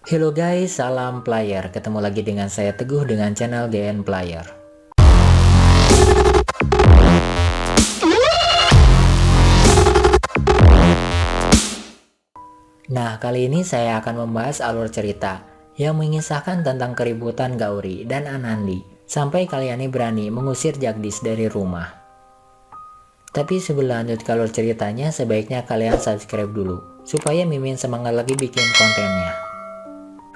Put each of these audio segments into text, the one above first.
Hello guys, salam player. Ketemu lagi dengan saya Teguh dengan channel GN Player. Nah, kali ini saya akan membahas alur cerita yang mengisahkan tentang keributan Gauri dan Anandi sampai kalian ini berani mengusir Jagdish dari rumah. Tapi sebelum lanjut ke alur ceritanya, sebaiknya kalian subscribe dulu supaya Mimin semangat lagi bikin kontennya.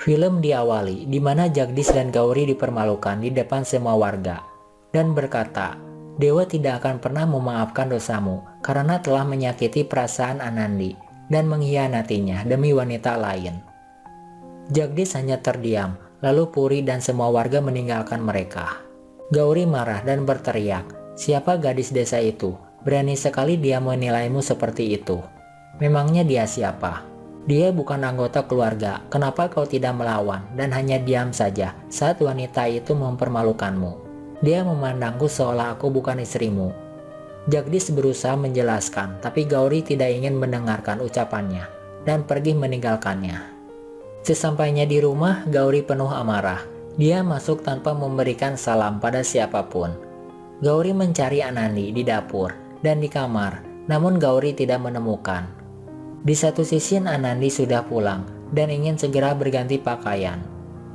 Film diawali di mana Jagdish dan Gauri dipermalukan di depan semua warga dan berkata, "Dewa tidak akan pernah memaafkan dosamu karena telah menyakiti perasaan Anandi dan mengkhianatinya demi wanita lain." Jagdish hanya terdiam, lalu Puri dan semua warga meninggalkan mereka. Gauri marah dan berteriak, "Siapa gadis desa itu? Berani sekali dia menilaimu seperti itu. Memangnya dia siapa? Dia bukan anggota keluarga, kenapa kau tidak melawan dan hanya diam saja saat wanita itu mempermalukanmu? Dia memandangku seolah aku bukan istrimu." Jagdish berusaha menjelaskan, tapi Gauri tidak ingin mendengarkan ucapannya dan pergi meninggalkannya. Sesampainya di rumah, Gauri penuh amarah. Dia masuk tanpa memberikan salam pada siapapun. Gauri mencari Anandi di dapur dan di kamar, namun Gauri tidak menemukan. Di satu sisi Anandi sudah pulang dan ingin segera berganti pakaian.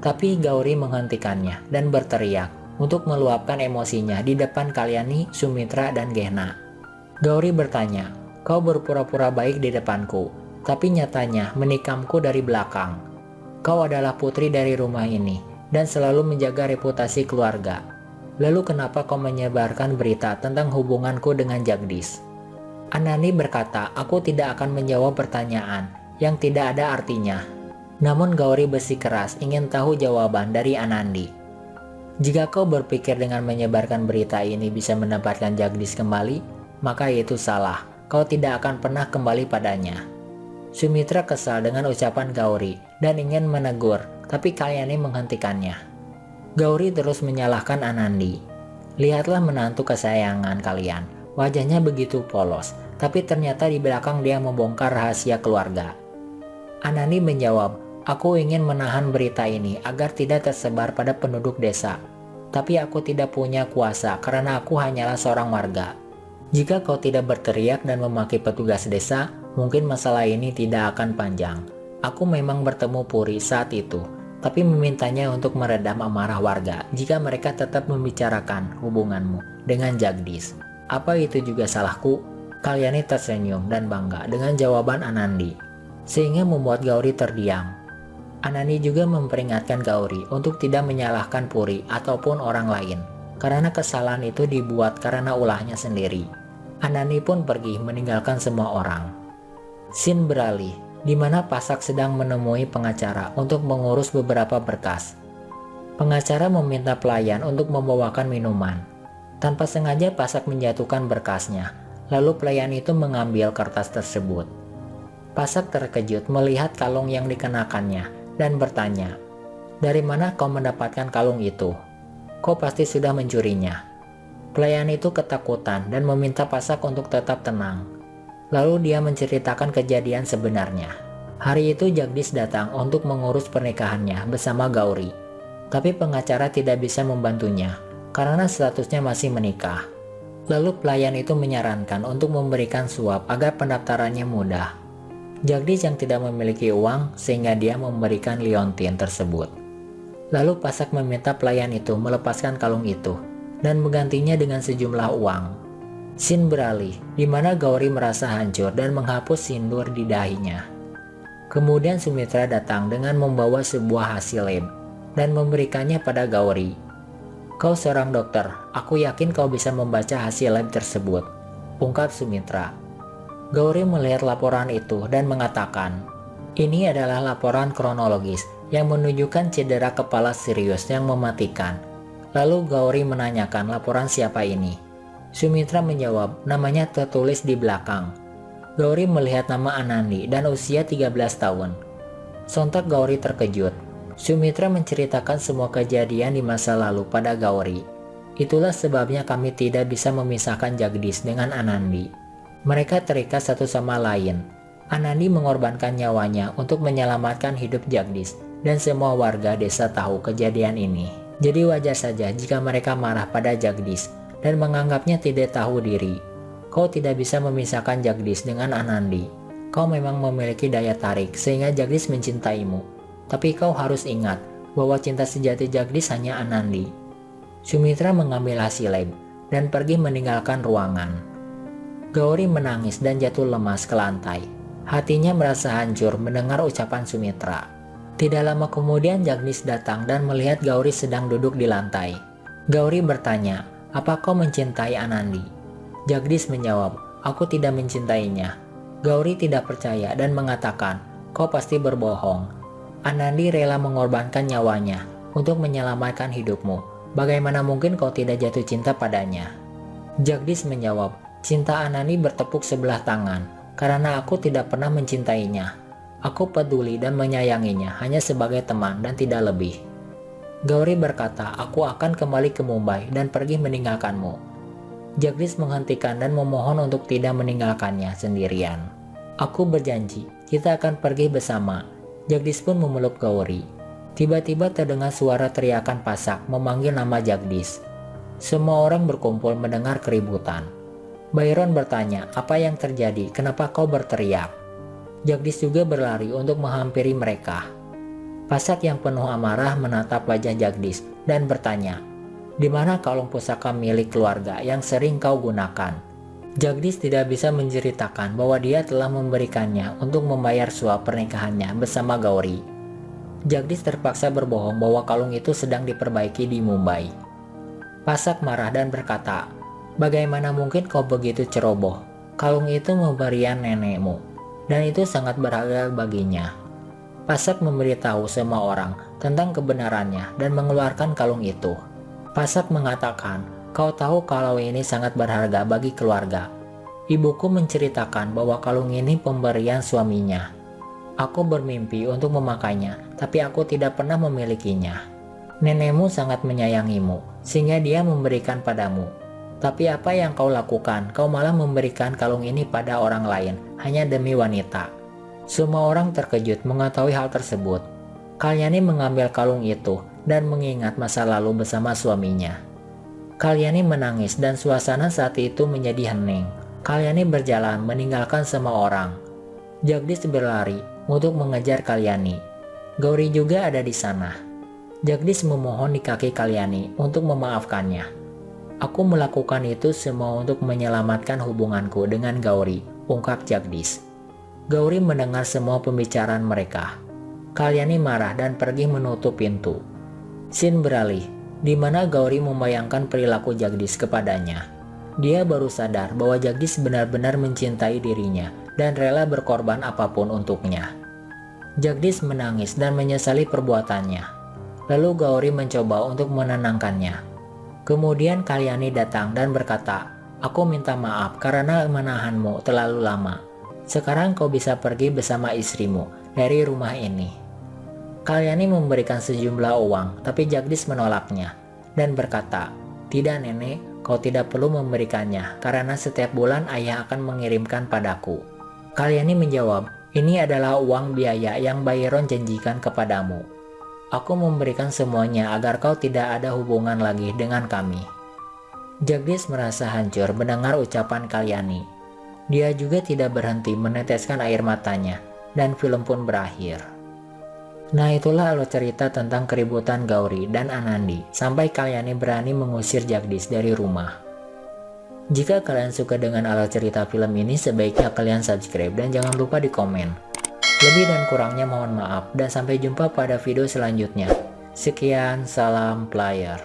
Tapi Gauri menghentikannya dan berteriak untuk meluapkan emosinya di depan Kalyani, Sumitra, dan Gehna. Gauri bertanya, "Kau berpura-pura baik di depanku, tapi nyatanya menikamku dari belakang. Kau adalah putri dari rumah ini dan selalu menjaga reputasi keluarga. Lalu kenapa kau menyebarkan berita tentang hubunganku dengan Jagdish?" Anandi berkata, "Aku tidak akan menjawab pertanyaan yang tidak ada artinya." Namun Gauri bersikeras ingin tahu jawaban dari Anandi. "Jika kau berpikir dengan menyebarkan berita ini bisa mendapatkan Jagdish kembali, maka itu salah. Kau tidak akan pernah kembali padanya." Sumitra kesal dengan ucapan Gauri dan ingin menegur, tapi Kalyani menghentikannya. Gauri terus menyalahkan Anandi. "Lihatlah menantu kesayangan kalian. Wajahnya begitu polos, tapi ternyata di belakang dia membongkar rahasia keluarga." Anandi menjawab, "Aku ingin menahan berita ini agar tidak tersebar pada penduduk desa. Tapi aku tidak punya kuasa karena aku hanyalah seorang warga. Jika kau tidak berteriak dan memaki petugas desa, mungkin masalah ini tidak akan panjang." Aku memang bertemu Puri saat itu, tapi memintanya untuk meredam amarah warga jika mereka tetap membicarakan hubunganmu dengan Jagdish. Apa itu juga salahku? Kalyani tersenyum dan bangga dengan jawaban Anandi, sehingga membuat Gauri terdiam. Anandi juga memperingatkan Gauri untuk tidak menyalahkan Puri ataupun orang lain, karena kesalahan itu dibuat karena ulahnya sendiri. Anandi pun pergi meninggalkan semua orang. Scene beralih, di mana Pasak sedang menemui pengacara untuk mengurus beberapa berkas. Pengacara meminta pelayan untuk membawakan minuman. Tanpa sengaja Pasak menjatuhkan berkasnya, lalu pelayan itu mengambil kertas tersebut. Pasak terkejut melihat kalung yang dikenakannya dan bertanya, "Dari mana kau mendapatkan kalung itu? Kau pasti sudah mencurinya." Pelayan itu ketakutan dan meminta Pasak untuk tetap tenang. Lalu dia menceritakan kejadian sebenarnya. Hari itu Jagdish datang untuk mengurus pernikahannya bersama Gauri, tapi pengacara tidak bisa membantunya karena statusnya masih menikah. Lalu pelayan itu menyarankan untuk memberikan suap agar pendaftarannya mudah. Jagdish yang tidak memiliki uang sehingga dia memberikan liontin tersebut. Lalu Pasak meminta pelayan itu melepaskan kalung itu dan menggantinya dengan sejumlah uang. Scene beralih, di mana Gauri merasa hancur dan menghapus sindur di dahinya. Kemudian Sumitra datang dengan membawa sebuah hasil lab dan memberikannya pada Gauri. "Kau seorang dokter, aku yakin kau bisa membaca hasil lab tersebut," ungkap Sumitra. Gauri melihat laporan itu dan mengatakan, "Ini adalah laporan kronologis yang menunjukkan cedera kepala serius yang mematikan." Lalu Gauri menanyakan laporan siapa ini. Sumitra menjawab, "Namanya tertulis di belakang." Gauri melihat nama Anandi dan usia 13 tahun. Sontak Gauri terkejut. Sumitra menceritakan semua kejadian di masa lalu pada Gauri. "Itulah sebabnya kami tidak bisa memisahkan Jagdish dengan Anandi. Mereka terikat satu sama lain. Anandi mengorbankan nyawanya untuk menyelamatkan hidup Jagdish, dan semua warga desa tahu kejadian ini. Jadi wajar saja jika mereka marah pada Jagdish dan menganggapnya tidak tahu diri. Kau tidak bisa memisahkan Jagdish dengan Anandi. Kau memang memiliki daya tarik sehingga Jagdish mencintaimu. Tapi kau harus ingat bahwa cinta sejati Jagdish hanya Anandi. Sumitra mengambil hasil lab dan pergi meninggalkan ruangan. Gauri menangis dan jatuh lemas ke lantai. Hatinya merasa hancur mendengar ucapan Sumitra. Tidak lama kemudian Jagdish datang dan melihat Gauri sedang duduk di lantai. Gauri bertanya, "Apa kau mencintai Anandi?" Jagdish menjawab, "Aku tidak mencintainya." Gauri tidak percaya dan mengatakan, "Kau pasti berbohong. Anandi rela mengorbankan nyawanya untuk menyelamatkan hidupmu. Bagaimana mungkin kau tidak jatuh cinta padanya?" Jagdish menjawab, "Cinta Anandi bertepuk sebelah tangan karena aku tidak pernah mencintainya. Aku peduli dan menyayanginya hanya sebagai teman dan tidak lebih." Gauri berkata, "Aku akan kembali ke Mumbai dan pergi meninggalkanmu." Jagdish menghentikan dan memohon untuk tidak meninggalkannya sendirian. "Aku berjanji, kita akan pergi bersama." Jagdish pun memeluk Gauri. Tiba-tiba terdengar suara teriakan pasak memanggil nama Jagdish. Semua orang berkumpul mendengar keributan. Byron bertanya, "Apa yang terjadi? Kenapa kau berteriak?" Jagdish juga berlari untuk menghampiri mereka. Pasak yang penuh amarah menatap wajah Jagdish dan bertanya, "Di mana kalung pusaka milik keluarga yang sering kau gunakan?" Jagdish tidak bisa menceritakan bahwa dia telah memberikannya untuk membayar suap pernikahannya bersama Gauri. Jagdish terpaksa berbohong bahwa kalung itu sedang diperbaiki di Mumbai. Pasak marah dan berkata, "Bagaimana mungkin kau begitu ceroboh? Kalung itu pemberian nenekmu, dan itu sangat berharga baginya." Pasak memberitahu semua orang tentang kebenarannya dan mengeluarkan kalung itu. Pasak mengatakan, "Kau tahu kalau ini sangat berharga bagi keluarga. Ibuku menceritakan bahwa kalung ini pemberian suaminya. Aku bermimpi untuk memakainya, tapi aku tidak pernah memilikinya. Nenekmu sangat menyayangimu, sehingga dia memberikan padamu. Tapi apa yang kau lakukan? Kau malah memberikan kalung ini pada orang lain, hanya demi wanita." Semua orang terkejut mengetahui hal tersebut. Kalyani mengambil kalung itu dan mengingat masa lalu bersama suaminya. Kalyani menangis dan suasana saat itu menjadi hening. Kalyani berjalan meninggalkan semua orang. Jagdish berlari untuk mengejar Kalyani. Gauri juga ada di sana. Jagdish memohon di kaki Kalyani untuk memaafkannya. "Aku melakukan itu semua untuk menyelamatkan hubunganku dengan Gauri," ungkap Jagdish. Gauri mendengar semua pembicaraan mereka. Kalyani marah dan pergi menutup pintu. Scene beralih, di mana Gauri membayangkan perilaku Jagdish kepadanya. Dia baru sadar bahwa Jagdish benar-benar mencintai dirinya dan rela berkorban apapun untuknya. Jagdish menangis dan menyesali perbuatannya. Lalu Gauri mencoba untuk menenangkannya. Kemudian Kalyani datang dan berkata, "Aku minta maaf karena menahanmu terlalu lama. Sekarang kau bisa pergi bersama istrimu dari rumah ini." Kalyani memberikan sejumlah uang, tapi Jagdish menolaknya dan berkata, "Tidak nenek, kau tidak perlu memberikannya karena setiap bulan ayah akan mengirimkan padaku." Kalyani menjawab, "Ini adalah uang biaya yang Byron janjikan kepadamu. Aku memberikan semuanya agar kau tidak ada hubungan lagi dengan kami." Jagdish merasa hancur mendengar ucapan Kalyani. Dia juga tidak berhenti meneteskan air matanya, dan film pun berakhir. Nah, itulah alur cerita tentang keributan Gauri dan Anandi sampai Kalyani berani mengusir Jagdish dari rumah. Jika kalian suka dengan alur cerita film ini, sebaiknya kalian subscribe dan jangan lupa di komen. Lebih dan kurangnya mohon maaf, dan sampai jumpa pada video selanjutnya. Sekian, salam player.